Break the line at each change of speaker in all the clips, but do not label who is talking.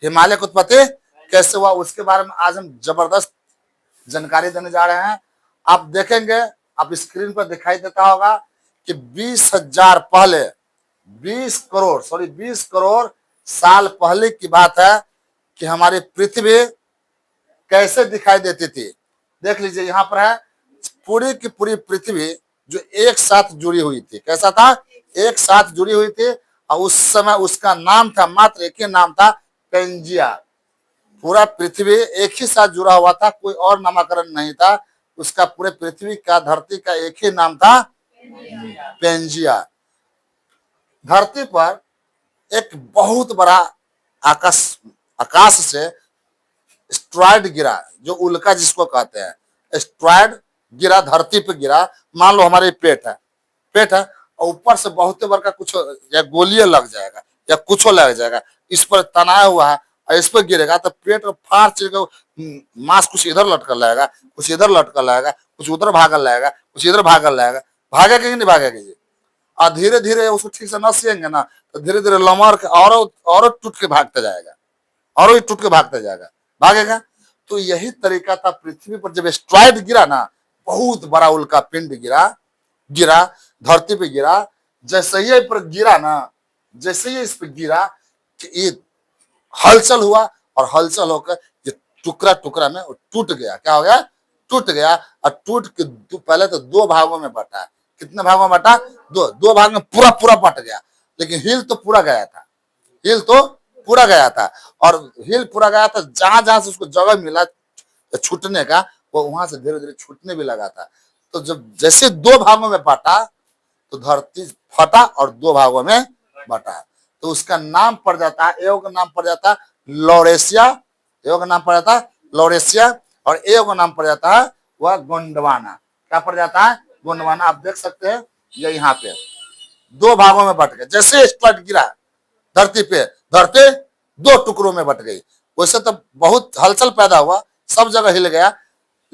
हिमालय की उत्पत्ति कैसे हुआ, उसके बारे में आज हम जबरदस्त जानकारी देने जा रहे हैं। आप देखेंगे, आप स्क्रीन पर दिखाई देता होगा कि 20,000 पहले 20 करोड़ साल पहले की बात है कि हमारी पृथ्वी कैसे दिखाई देती थी। देख लीजिए, यहाँ पर है पूरी की पूरी पृथ्वी जो एक साथ जुड़ी हुई थी। कैसा था? एक साथ जुड़ी हुई थी। और उस समय उसका नाम था, मात्र एक ही नाम था, पेंजिया। पूरा पृथ्वी एक ही साथ जुड़ा हुआ था, कोई और नामकरण नहीं था उसका। पूरे पृथ्वी का, धरती का एक ही नाम था, पेंजिया। धरती पर एक बहुत बड़ा आकाश आकाश से एस्ट्रॉयड गिरा, जो उल्का जिसको कहते हैं, एस्ट्रॉयड गिरा, धरती पे गिरा। मान लो हमारे पेट है और ऊपर से बहुत बड़का कुछ या गोलियां लग जाएगा या कुछ लग जाएगा, इस पर तनाया हुआ है और इस पर गिरेगा तो पेट फाड़ चलेगा। मांस कुछ इधर लटकल रहेगा, कुछ इधर लटकल रहेगा, कुछ उधर भागल रहेगा, कुछ इधर भागल रहेगा। भागेगा कि नहीं भागेगा ये? और धीरे धीरे उसको ठीक से न सिएंगे ना तो धीरे धीरे लमर के और टूट के भागता जाएगा, और टूट के भागता जाएगा, भागेगा। तो यही तरीका था पृथ्वी पर जब एस्ट्रॉयड गिरा ना, बहुत बड़ा उल्का पिंड गिरा धरती पे गिरा। जैसे ही पर गिरा ना, जैसे ही इस पे गिरा कि ये हलचल हुआ और हलचल होकर ये टुकड़ा टुकड़ा में टूट गया। क्या हो गया? टूट गया। और टूट के पहले तो दो भागों में बटा। कितने भागों में बटा? दो भाग में पूरा पूरा बट गया, लेकिन हिल तो पूरा गया था। हिल तो पूरा गया था और हिल पूरा गया था। जहां जहां से उसको जगह मिला छूटने का, वो वहां से धीरे धीरे छूटने भी लगा था। तो जब जैसे दो भागों में बांटा तो धरती फटा और दो भागों में बटा। तो उसका नाम पड़ जाता है, एओ का नाम पड़ जाता है लॉरेशिया, एओ का नाम पड़ जाता है लॉरेशिया, और एओ का नाम पड़ जाता है वह गोंडवाना। क्या पड़ जाता है? गोंडवाना। आप देख सकते हैं ये यहाँ पे दो भागों में बट गए। जैसे स्पट गिरा धरती पे, धरती दो टुकड़ों में बट गई। वैसे तो बहुत हलचल पैदा हुआ, सब जगह हिल गया,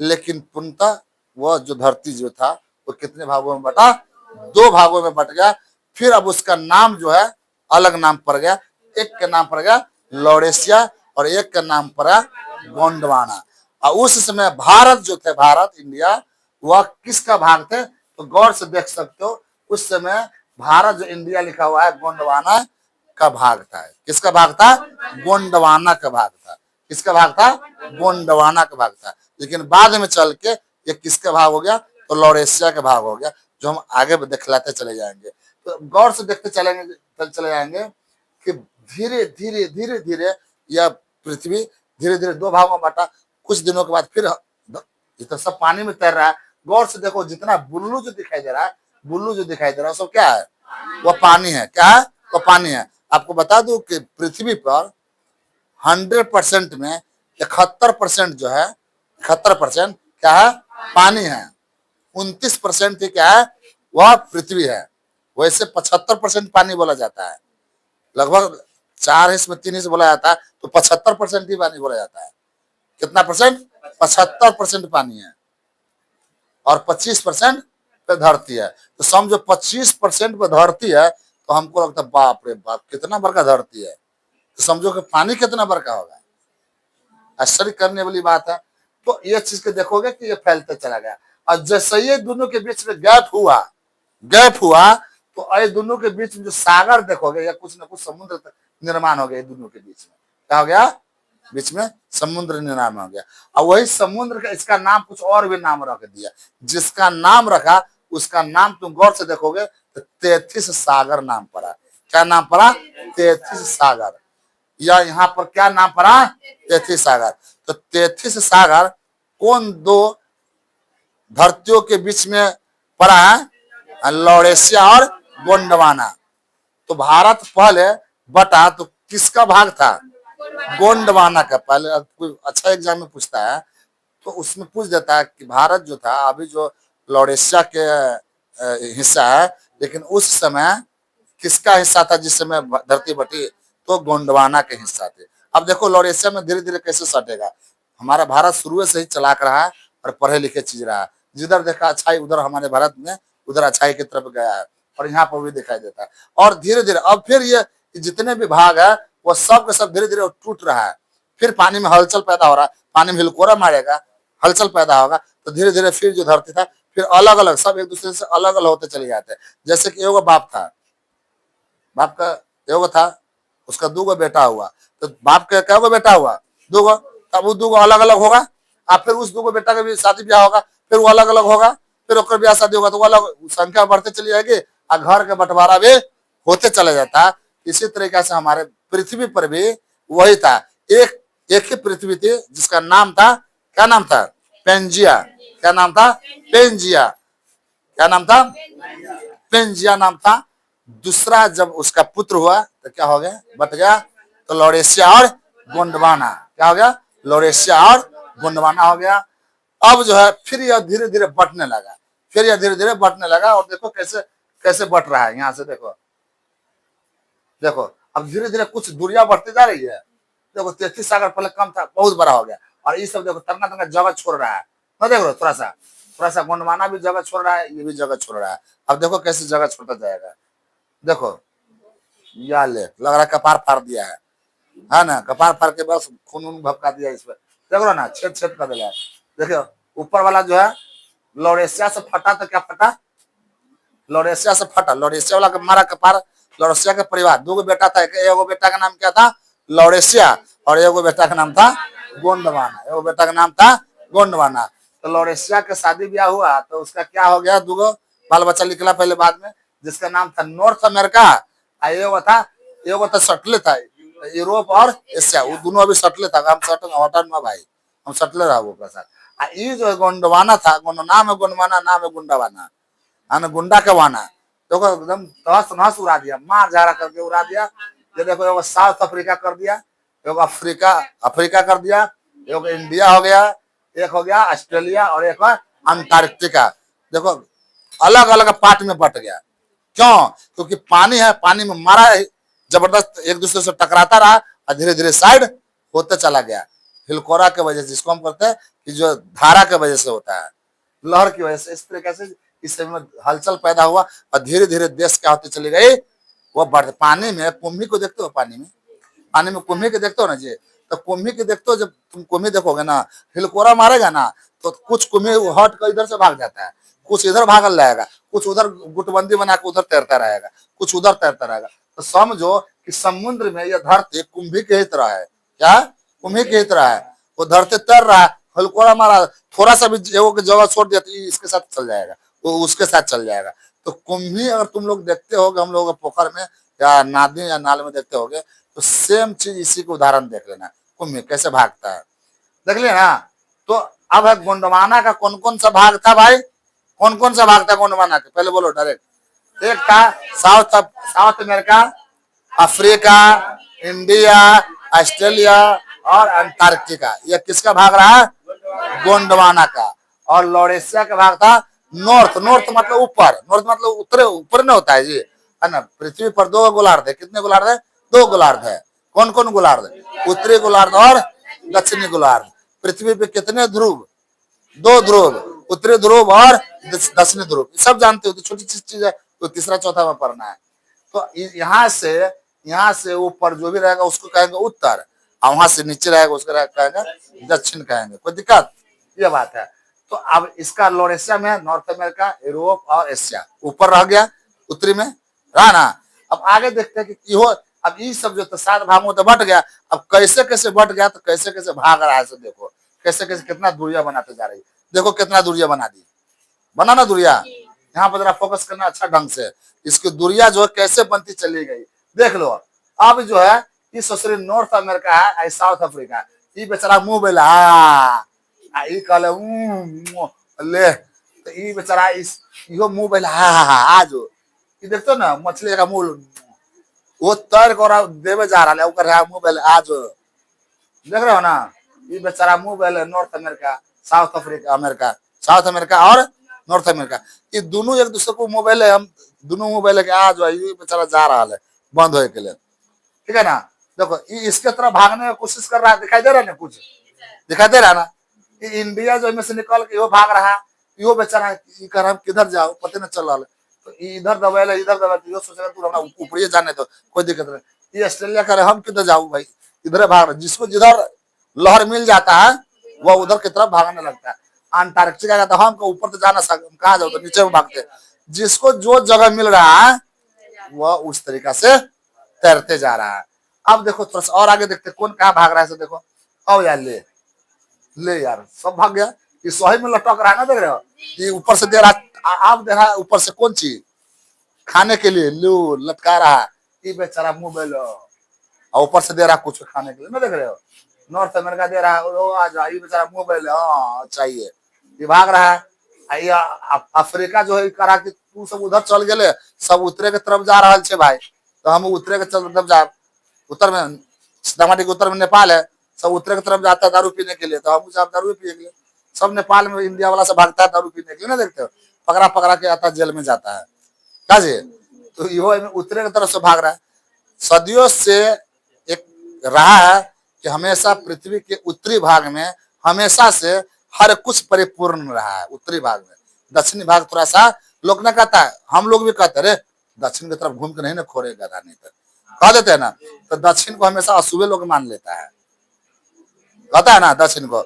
लेकिन पूर्णतः वह जो धरती जो था वो कितने भागों में बटा? दो भागों में बट गया। फिर अब उसका नाम जो है अलग नाम पड़ गया। एक का नाम पड़ गया लॉरेशिया और एक का नाम पड़ा गोंडवाना। और उस समय भारत जो थे, भारत इंडिया, वह किसका भाग थे? तो गौर से देख सकते हो, उस समय भारत जो इंडिया लिखा हुआ है गोंडवाना का भाग था। किसका भाग था? गोंडवाना का भाग था। किसका भाग था? गोंडवाना का भाग था। लेकिन बाद में चल के ये किसका भाग हो गया? तो लॉरेशिया का भाग हो गया, जो हम आगे दिखलाते चले जाएंगे। तो गौर से देखते चले जाएंगे कि धीरे धीरे धीरे धीरे यह पृथ्वी धीरे धीरे दो भागों में बांटा। कुछ दिनों के बाद फिर ये तो सब पानी में तैर रहा है। गौर से देखो, जितना बुल्लू जो दिखाई दे रहा है, बुल्लू जो दिखाई दे रहा है सब क्या है? वह पानी है। क्या है? वो पानी है। आपको बता दूं कि पृथ्वी पर 100% में 71% जो है, 71% क्या है? पानी है। 29% ही क्या है? वह पृथ्वी है। वैसे 75% पानी बोला जाता है। लगभग 4 हिस्से में 3 हिस्से बोला जाता है, तो 75% ही पानी बोला जाता है। कितना परसेंट? 75% पानी है और 25% पे धरती है। तो समझो 25% पे धरती है, तो हमको लगता है बाप रे बाप कितना बड़का धरती है। तो समझो कि पानी कितना बड़का होगा। आश्चर्य करने वाली बात है। तो ये चीज के देखोगे कि ये फैलते चला गया। और जैसे ये दोनों के बीच में गैप हुआ तो ये दोनों के बीच में जो सागर देखोगे या कुछ ना कुछ समुद्र निर्माण हो गया। दोनों के बीच में क्या हो गया? बीच में समुद्र निर्माण हो गया। और वही समुद्र का इसका नाम कुछ और भी नाम रख दिया। जिसका नाम रखा उसका नाम तुम गौर से देखोगे तो 33 सागर नाम पड़ा। क्या नाम पड़ा? 33 सागर। या यहाँ पर क्या नाम पड़ा? 33 सागर। तो 33 सागर कौन दो धरतियों के बीच में पड़ा है? लॉरेशिया और गोंडवाना। तो भारत पहले बटा तो किसका भाग था? गोंडवाना का। पहले कोई अच्छा एग्जाम में पूछता है तो उसमें पूछ देता है कि भारत जो था, अभी जो लॉरेशिया के हिस्सा है, लेकिन उस समय किसका हिस्सा था जिस समय धरती बटी? तो गोंडवाना के हिस्सा थे। अब देखो लॉरेशिया में धीरे धीरे कैसे सटेगा। हमारा भारत शुरू से ही चलाक रहा है और पढ़े लिखे चीज रहा है। जिधर देखा अच्छाई उधर हमारे भारत में उधर अच्छाई की तरफ गया है और यहाँ पर भी दिखाई देता है। और धीरे धीरे अब फिर ये जितने भी भाग है वो सब के सब धीरे धीरे टूट रहा है। फिर पानी में हलचल पैदा हो रहा है, पानी में हिलकोरा मारेगा, हलचल पैदा होगा, तो धीरे धीरे फिर जो धरती था फिर अलग अलग सब एक दूसरे से अलग अलग होते चले जाते हैं। जैसे कि एगो बाप था, बाप का एगो था, उसका दूगो बेटा हुआ, तो बाप का क्या बेटा हुआ, दूगो, तब वो दूगो अलग अलग होगा, अब फिर उस दूगो बेटा का भी शादी ब्याह होगा, फिर वो अलग अलग होगा, फिर ओकर ब्याह शादी होगा, तो वो अलग संख्या बढ़ते चली जाएगी और घर का बंटवारा भी होते चला जाता। इसी तरीके से हमारे पृथ्वी पर भी वही था। एक एक ही पृथ्वी थी जिसका नाम था, क्या नाम था, पेंजिया। क्या नाम था, पेंजिया। क्या नाम था, पेंजिया नाम था। दूसरा जब उसका पुत्र हुआ तो क्या हो गया, बट गया, तो लौरेशिया और गोंडवाना। क्या हो गया, लौरेशिया और गोंडवाना हो गया। अब जो है फिर यह धीरे धीरे बंटने लगा, फिर यह धीरे धीरे बंटने लगा। और देखो कैसे कैसे बंट रहा है, यहाँ से देखो, देखो अब धीरे धीरे कुछ दूरियां बढ़ती जा रही है। देखो 33 सागर पहले कम था, बहुत बड़ा हो गया, और ये सब देखो तंगा तंगा जगह छोड़ रहा है। तो देख लो थोड़ा सा गोंडवाना भी जगह छोड़ रहा है, ये भी जगह छोड़ रहा है। अब देखो कैसे जगह छोड़ता जाएगा। देखो या ले लग रहा है कपार फाड़ दिया है ना, कपार फाड़ के बस खून वून भपका दिया इस पर, देख लो ना, छेद छेद कर दिया है। देखो ऊपर वाला जो है लौरेशिया से फटा, तो क्या फटा, लौरेशिया से फटा, लौरेशिया वाला का मारा कपार। लौरेशिया के परिवार दो बेटा था, एगो बेटा का नाम क्या था, लौरेशिया, और एगो बेटा का नाम था गोंडवाना, एगो बेटा का नाम था गोंडवाना। तो लौरेशिया के शादी ब्याह हुआ तो उसका क्या हो गया, दूगो बाल बच्चा निकला पहले बाद में, जिसका नाम था नॉर्थ अमेरिका, एगो था सटले था, यूरोप और एशिया, वो दोनों अभी सटले था। हम सटल हटन में भाई, हम सटले रहा वो प्रसाद। ये जो गोंडवाना था, नाम है गोंडवाना, नाम है गुंडावाना, है गुंडा के वाना, देखो एकदम तहस नहस उड़ा दिया, मार झाड़ा करके उड़ा दिया। ये देखो एगो साउथ अफ्रीका कर दिया, एगो अफ्रीका अफ्रीका कर दिया, एगो इंडिया हो गया, एक हो गया ऑस्ट्रेलिया, और एक अंटार्कटिका। देखो अलग अलग पार्ट में बट गया। क्यों, क्योंकि पानी है, पानी में मारा है जबरदस्त, एक दूसरे से टकराता रहा और धीरे धीरे साइड होते चला गया। हिलकोरा के वजह से, जिसको हम कहते हैं कि जो धारा के वजह से होता है, लहर की वजह से, इस तरीके से इस समय हलचल पैदा हुआ और धीरे धीरे देश क्या होते चले गए, वो बढ़ते। पानी में कुम्भी को देखते हो, पानी में कुम्भी के देखते हो ना जी, तो कुम्भी के देखते हो, जब तुम कुम्भी देखोगे ना, हिलकोरा मारेगा ना, तो कुछ कुम्भी हट कर इधर से भाग जाता है, कुछ इधर भागल रहेगा, कुछ उधर गुटबंदी बना के उधर तैरता रहेगा, कुछ उधर तैरता रहेगा। तो समझो कि समुद्र में यह धरती कुंभी के ही तरह है। क्या, कुंभी के ही तरह है। वो धरती तैर रहा है, हलकोरा मारा, थोड़ा सा भी जगह छोड़ दिया तो इसके साथ चल जाएगा, वो उसके साथ चल जाएगा। तो कुंभी अगर तुम लोग देखते होगे, हम लोग पोखर में या नदी या नाल में देखते होगे, तो सेम चीज इसी को उदाहरण देख लेना, कुंभी कैसे भागता है, देख लिया ना। तो अब है गोंडवाना का कौन कौन सा भाग था भाई, कौन कौन सा भाग था गोंडवाना के, पहले बोलो डायरेक्ट। एक था south America, Africa, India, Australia और अंटार्कटिका। यह किसका भाग रहा है, गोंडवाना का। और लौरेशिया का भाग था नॉर्थ, नॉर्थ मतलब ऊपर, नॉर्थ मतलब उत्तरे, ऊपर नहीं होता है जी, है ना। पृथ्वी पर दो गोलार्ध है, कितने गोलार्ध है, दो गोलार्ध है। कौन कौन गोलार्ध, उत्तरी गोलार्ध और दक्षिणी गोलार्ध। पृथ्वी पे कितने ध्रुव, दो ध्रुव, उत्तरी ध्रुव और दक्षिणी ध्रुव, सब जानते हो, तो छोटी चीज है, तो तीसरा चौथा में पढ़ना है। तो यहाँ से ऊपर जो भी रहेगा उसको कहेंगे उत्तर, और वहां से नीचे रहेगा उसको कहेंगे दक्षिण कहेंगे। कोई दिक्कत, ये बात है। तो अब इसका लौरेशिया में नॉर्थ अमेरिका, यूरोप और एशिया ऊपर रह गया, उत्तरी में रहा ना। अब आगे देखते हैं कि इहो, अब ये सब जो 7 भागों तो बट गया, अब कैसे कैसे बट गया, तो कैसे कैसे भाग रहा है, सब देखो कैसे कैसे कितना दूरिया बनाते जा रही है। देखो कितना दूरिया बना दी, बना ना दूरिया। यहाँ पर जरा फोकस करना अच्छा ढंग से, इसकी दूरिया जो है कैसे बनती चली गई, देख लो। अब जो है इस ससुरी नॉर्थ अमेरिका है, साउथ अफ्रीका, ये बेचारा मुंह बेला कहले ले, तो ये बेचारा इहो मुंह बेला आज ये देखते ना, मछली का मुंह वो तैर कर देवे जा रहा है, मुंह बेले आज देख रहे हो ना। ये बेचारा मुंह बेले north America, south Africa, America, south America और नॉर्थ अमेरिका, ये दोनों एक दूसरे को मोबाइल है, हम दोनों मोबाइल के आज ये बेचारा जा रहा है बंद होने के लिए, ठीक है ना। देखो ये इसके तरफ भागने की कोशिश कर रहा है, दिखाई दे रहा है ना, कुछ दिखाई दे रहा है ना। ये इंडिया जो में से निकल के वो भाग रहा है, यो बेचारा ये कर हम किधर जाओ पता नहीं चल रहा है, तो इधर दबाए इधर दबाए, यो सोचेगा तू अपना ऊपरी जाने तो कोई दिक्कत नहीं। ये ऑस्ट्रेलिया करे, हम किधर जाऊं भाई, इधर भाग रहे। जिसको जिधर लहर मिल जाता है वह उधर की तरफ भागने लगता है। अंटार्कटिका का तो हम ऊपर तो जाना कहाँ जाओ, तो नीचे में भागते। जिसको जो जगह मिल रहा है वह उस तरीका से तैरते जा रहा है। अब देखो थोड़ा सा और आगे देखते कौन कहाँ भाग रहा है। देखो अब यार ले ले यार, सब भाग गया। ये सही में लटक रहा है ना, देख रहे हो, ये ऊपर से दे रहा, आप दे रहा है ऊपर से कौन चीज खाने के लिए, लू लटका रहा है। ये बेचारा मुंह बेलो, और ऊपर से दे रहा कुछ खाने के लिए ना, देख रहे हो। नॉर्थ अमेरिका दे रहा है, ओ आ जा, ये बेचारा मुंह बेलो, हाँ चाहिए, ये भाग रहा है। अफ्रीका जो है करा कि तू सब उधर चल गए, सब उत्तरे के तरफ जा रहा है भाई, तो हम उत्तरे के तरफ जा, उत्तर में सीतामढ़ी के उत्तर में नेपाल है, सब उत्तरे की तरफ जाता है दारू पीने के लिए, तो हम सब दारू पिएंगे। सब नेपाल में इंडिया वाला से भागता है दारू पीने के लिए ना, देखते हो, पकड़ा पकड़ा के आता है, जेल में जाता है क्या जी। तो यो उत्तरे की तरफ से भाग रहा है। सदियों से एक रहा है कि हमेशा पृथ्वी के उत्तरी भाग में हमेशा से हर कुछ परिपूर्ण रहा है। उत्तरी भाग में, दक्षिणी भाग थोड़ा सा लोग ना कहता है, हम लोग भी कहते हैं दक्षिण की तरफ घूम के नहीं ना खोरेगा, नहीं तो कह देते हैं ना। तो दक्षिण को हमेशा अशुभ लोग मान लेता है, कहता है ना दक्षिण को,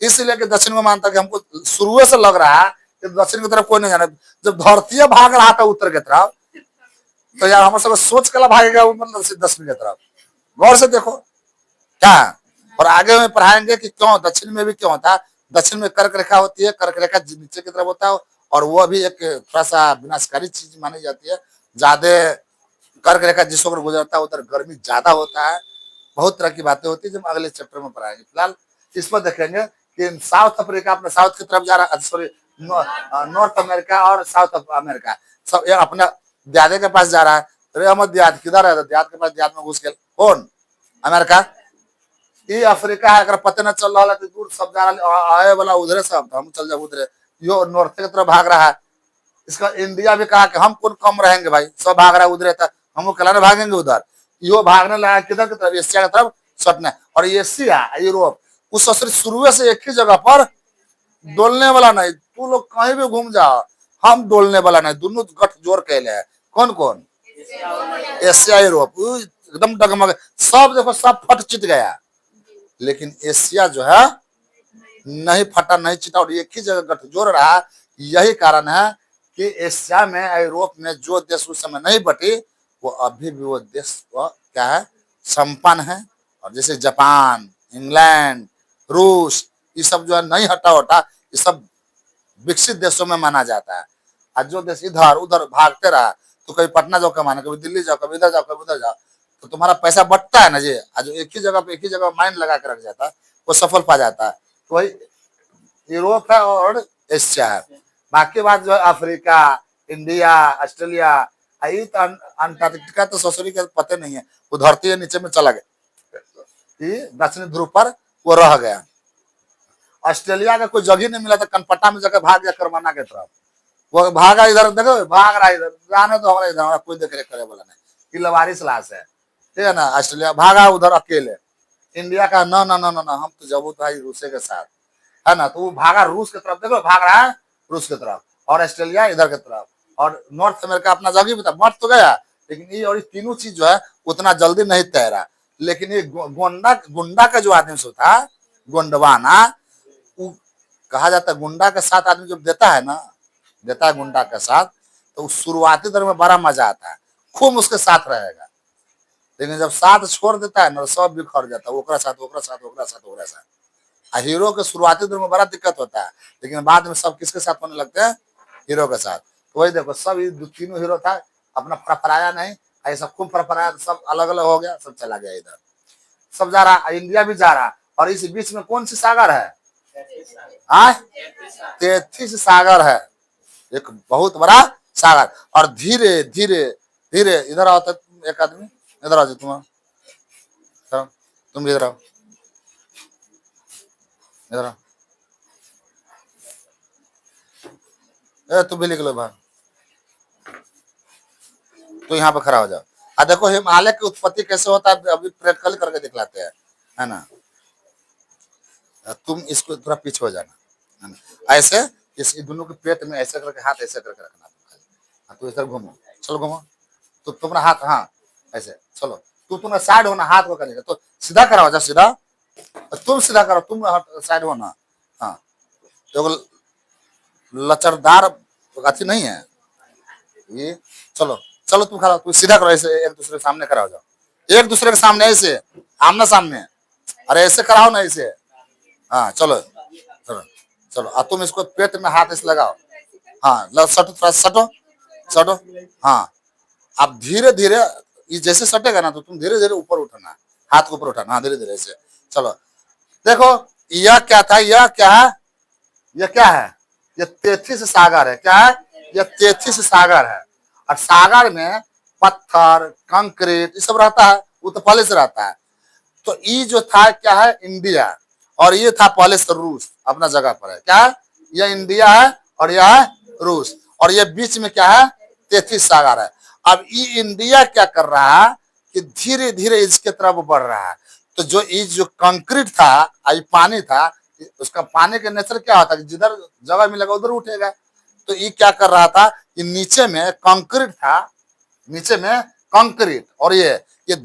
इसलिए कि दक्षिण को मानता कि हमको शुरू से लग रहा है कि दक्षिण की तरफ कोई नहीं जाना। जब धरती भाग रहा था उत्तर की तरफ, तो यार हमारे सब सोच कला भागेगा मतलब दक्षिण की तरफ। गौर से देखो क्या, और आगे में पढ़ाएंगे कि क्यों दक्षिण में भी क्यों होता है। दक्षिण में कर्क रेखा होती है, कर्क रेखा नीचे की तरफ होता है, और वह भी एक थोड़ा सा विनाशकारी चीज मानी जाती है। ज्यादा कर्क रेखा जिस ओर गुजरता है उधर गर्मी ज्यादा होता है। बहुत तरह की बातें होती है जो हम अगले चैप्टर में पढ़ाएंगे। फिलहाल इस पर देखेंगे कि साउथ अफ्रीका अपने साउथ की तरफ जा रहा है, सॉरी नॉर्थ अमेरिका और साउथ अमेरिका सब अपने दादे के पास जा रहा है। अरे अहमद दियाद किधर है, दियाद के पास, दियाद में घुस गए कौन, अमेरिका। ये अफ्रीका है, अगर पता न चल रहा है तो दूर सब जा रहा आए वाला उधरे, सब हम चल जाए उधरे। यो नॉर्थ की तरफ भाग रहा है। इसका इंडिया भी कहा कि हम कौन कम रहेंगे भाई, सब भाग रहा है उधरे, तक हम कहलाने भागेंगे उधर। यो भागने लगा किधर की तरफ, एशिया की तरफ सटने। और एशिया यूरोप उस शुरू से एक ही जगह पर डोलने वाला नहीं। तू लोग कहीं भी घूम जाओ, हम डोलने वाला नहीं। दोनों गठ जोड़ कहले है, कौन कौन, एशिया यूरोप एकदम डगमग, सब देखो सब फट चित गया। लेकिन एशिया जो है नहीं फटा नहीं चिता, और एक ही जगह गठजोड़ रहा। यही कारण है कि एशिया में यूरोप में जो देश उस समय नहीं बटी, वो अभी भी वो देश वो क्या है, संपन्न है। और जैसे जापान, इंग्लैंड, रूस, ये सब जो है नहीं हटा उटा, ये सब विकसित देशों में माना जाता है। और जो देश इधर उधर भागते रहा, तो कभी पटना जाओ कमाने, कभी दिल्ली जाओ, कभी इधर जाओ, कभी उधर जाओ, तो तुम्हारा पैसा बटता है ना जी। जो एक ही जगह पे एक ही जगह माइंड लगा के रख जाता है वो सफल पा जाता है। तो वही यूरोप है और एशिया है। बाकी बात जो है अफ्रीका, इंडिया, ऑस्ट्रेलिया, ये तो अंटार्कटिका तो ससुरी के पते नहीं है, वो धरती है नीचे में चला गया, दक्षिणी ध्रुव पर वो रह गया। ऑस्ट्रेलिया का कोई जगह नहीं मिला था, कनपट्टा में जगह भाग गया करमाना के तरफ। वो भागा इधर, देखो भाग रहा इधर, जाने तो हमारा इधर, हमारा कोई देख रेख करे वाला नहीं, कि लवारिस लाश है, ठीक है ना। ऑस्ट्रेलिया भागा उधर अकेले। इंडिया का ना ना ना ना ना, हम तो जब भाई रूसे के साथ है ना, तो वो भागा रूस की तरफ, देखो भाग रहा है रूस की तरफ, और ऑस्ट्रेलिया इधर की तरफ, और नॉर्थ अमेरिका अपना जगह भी था, मर तो गया। लेकिन ये और तीनों चीज जो है उतना जल्दी नहीं तैरा। लेकिन ये गोंडा गुंडा का जो आदमी से था, गोंडवाना, वो कहा जाता है गुंडा के साथ आदमी जब देता है ना, देता है गुंडा के साथ, तो शुरुआती दौर में बड़ा मजा आता है, खूब उसके साथ रहेगा। लेकिन जब साथ छोड़ देता है ना, सब बिखर जाता है, ओकरा साथ ओकरा साथ ओकरा साथ ओकरा साथ। हीरो के शुरुआती दौर में बड़ा दिक्कत होता है, लेकिन बाद में सब किसके साथ होने लगते हैं, हीरो के साथ। तो वही देखो सब तीनों हीरो था, अपना फरफराया नहीं, ऐसा खूब फरफराया, सब अलग अलग हो गया, सब चला गया इधर, सब जा रहा, इंडिया भी जा रहा। और इस बीच में कौन सी सागर है, 33 सागर है, एक बहुत बड़ा सागर। और धीरे धीरे धीरे इधर आओ, एक आदमी इधर आओ, तुम इधर आओ, इधर आओ, तुम भी लिख लो भाई, तो यहाँ पे खड़ा हो जाओ। देखो हिमालय की उत्पत्ति कैसे होता है अभी प्रैक्टिकल करके दिखलाते हैं, है ना। तुम इसको थोड़ा पीछे हो जाना, है ना, ऐसे इस दोनों के पेट में ऐसे करके हाथ ऐसे करके रखना। तो इधर घूमो, चलो घूमो, तो तुम्हारा हाथ, हाँ ऐसे चलो, तुम्हें साइड होना, हाथ को करेगा तो सीधा कराओ जा, सीधा तुम सीधा करो, तुम साइड होना। हाँ, तो लचरदार अथी नहीं है ये। चलो चलो तुम खड़ा, तुम सीधा करो, ऐसे एक दूसरे के सामने खड़ा हो जाओ, एक दूसरे के सामने ऐसे आमना सामने। अरे ऐसे कराओ ना ऐसे। हाँ चलो चलो चलो, अब तुम इसको पेट में हाथ ऐसे लगाओ। हाँ सटो, थोड़ा सटो सटो। हाँ, अब धीरे धीरे ये जैसे सटेगा ना तो तुम धीरे धीरे ऊपर उठाना, हाथ को ऊपर उठाना। हाँ धीरे धीरे ऐसे। चलो देखो, यह क्या था, यह क्या है, यह क्या है, यह तेथिस सागर है। क्या है, यह तेथिस सागर है। और सागर में पत्थर कंक्रीट ये सब रहता है, वो तो पहले से रहता है। तो ये जो था क्या है, इंडिया, और ये था पहले से रूस, अपना जगह पर है। क्या है, यह इंडिया है और यह है रूस, और ये बीच में क्या है, तेथिस सागर है। अब ये इंडिया क्या कर रहा है कि धीरे धीरे इसके तरफ बढ़ रहा है। तो जो ये जो कंक्रीट था, ये पानी था, उसका पानी का नेचर क्या होता है, जिधर जगह मिलेगा उधर उठेगा। तो ये क्या कर रहा था कि नीचे में कंक्रीट था, नीचे में कंक्रीट, और ये